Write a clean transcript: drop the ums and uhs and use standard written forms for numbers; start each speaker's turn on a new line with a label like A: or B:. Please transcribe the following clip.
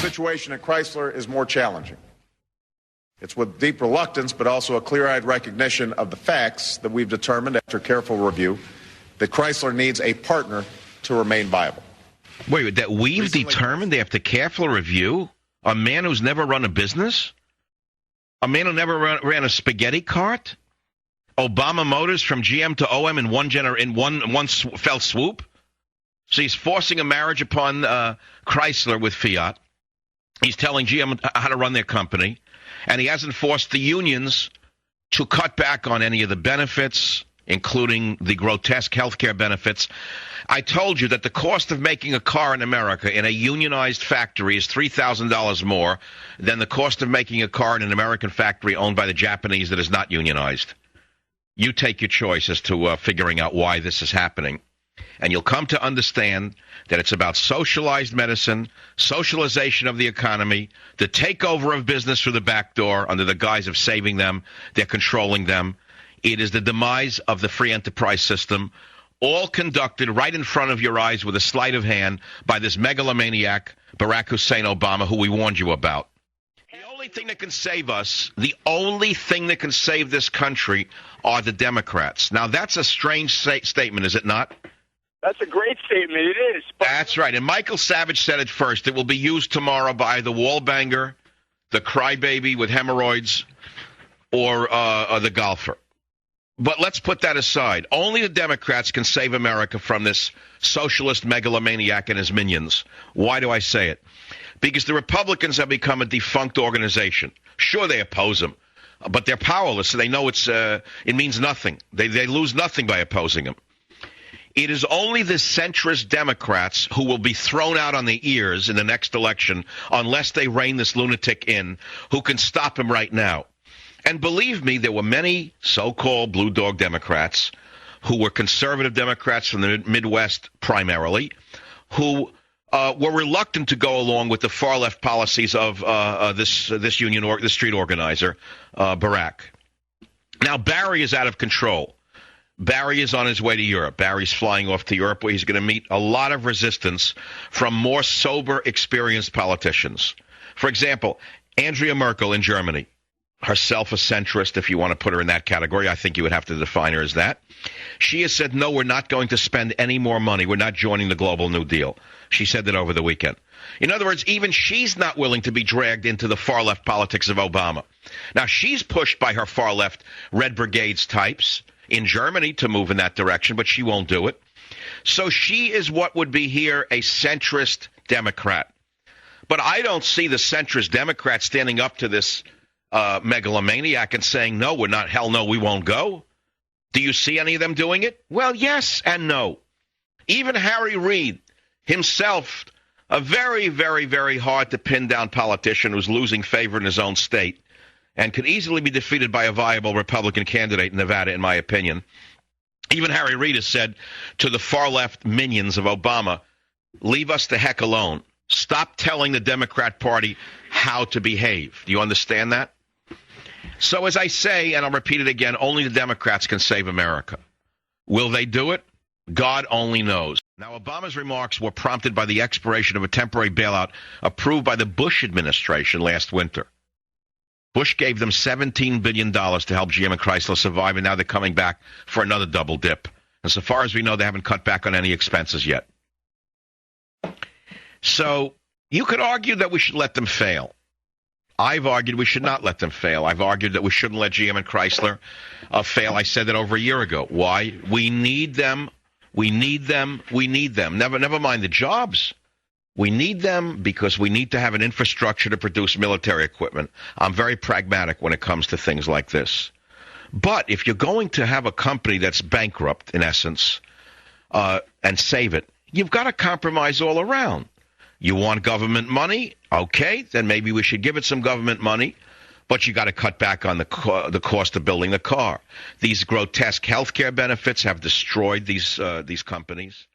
A: situation at Chrysler is more challenging. It's with deep reluctance, but also a clear-eyed recognition of the facts that we've determined after careful review that Chrysler needs a partner to remain viable.
B: Wait, that we've determined after careful review? A man who's never run a business? A man who never ran a spaghetti cart? Obama Motors from GM to OM in one fell swoop? So he's forcing a marriage upon Chrysler with Fiat. He's telling GM how to run their company. And he hasn't forced the unions to cut back on any of the benefits, including the grotesque health care benefits. I told you that the cost of making a car in America in a unionized factory is $3,000 more than the cost of making a car in an American factory owned by the Japanese that is not unionized. You take your choice as to figuring out why this is happening. And you'll come to understand that it's about socialized medicine, socialization of the economy, the takeover of business through the back door under the guise of saving them. They're controlling them. It is the demise of the free enterprise system, all conducted right in front of your eyes with a sleight of hand by this megalomaniac, Barack Hussein Obama, who we warned you about. The only thing that can save us, the only thing that can save this country are the Democrats. Now, that's a strange statement, is it not?
C: That's a great statement. It is.
B: That's right. And Michael Savage said it first. It will be used tomorrow by the wallbanger, the crybaby with hemorrhoids, or the golfer. But let's put that aside. Only the Democrats can save America from this socialist megalomaniac and his minions. Why do I say it? Because the Republicans have become a defunct organization. Sure, they oppose them, but they're powerless. So they know it means nothing. They lose nothing by opposing them. It is only the centrist Democrats who will be thrown out on the ears in the next election unless they rein this lunatic in, who can stop him right now. And believe me, there were many so-called blue dog Democrats who were conservative Democrats from the Midwest primarily, who were reluctant to go along with the far-left policies of this street organizer, Barack. Now, Barry is out of control. Barry is on his way to Europe. Barry's flying off to Europe, where he's going to meet a lot of resistance from more sober, experienced politicians. For example, Andrea Merkel in Germany, herself a centrist, if you want to put her in that category. I think you would have to define her as that. She has said, no, we're not going to spend any more money. We're not joining the global New Deal. She said that over the weekend. In other words, even she's not willing to be dragged into the far-left politics of Obama. Now, she's pushed by her far-left Red Brigades types in Germany to move in that direction, but she won't do it. So she is what would be here a centrist Democrat. But I don't see the centrist Democrat standing up to this megalomaniac and saying, no, we're not, hell no, we won't go. Do you see any of them doing it? Well, yes and no. Even Harry Reid himself, a very, very, very hard to pin down politician who's losing favor in his own state and could easily be defeated by a viable Republican candidate in Nevada, in my opinion. Even Harry Reid has said to the far-left minions of Obama, leave us the heck alone. Stop telling the Democrat Party how to behave. Do you understand that? So as I say, and I'll repeat it again, only the Democrats can save America. Will they do it? God only knows. Now, Obama's remarks were prompted by the expiration of a temporary bailout approved by the Bush administration last winter. Bush gave them $17 billion to help GM and Chrysler survive, and now they're coming back for another double dip. And so far as we know, they haven't cut back on any expenses yet. So you could argue that we should let them fail. I've argued we should not let them fail. I've argued that we shouldn't let GM and Chrysler fail. I said that over a year ago. Why? We need them. We need them. We need them. Never mind the jobs. We need them because we need to have an infrastructure to produce military equipment. I'm very pragmatic when it comes to things like this. But if you're going to have a company that's bankrupt, in essence, and save it, you've got to compromise all around. You want government money? Okay, then maybe we should give it some government money, but you got to cut back on the cost of building the car. These grotesque health care benefits have destroyed these companies.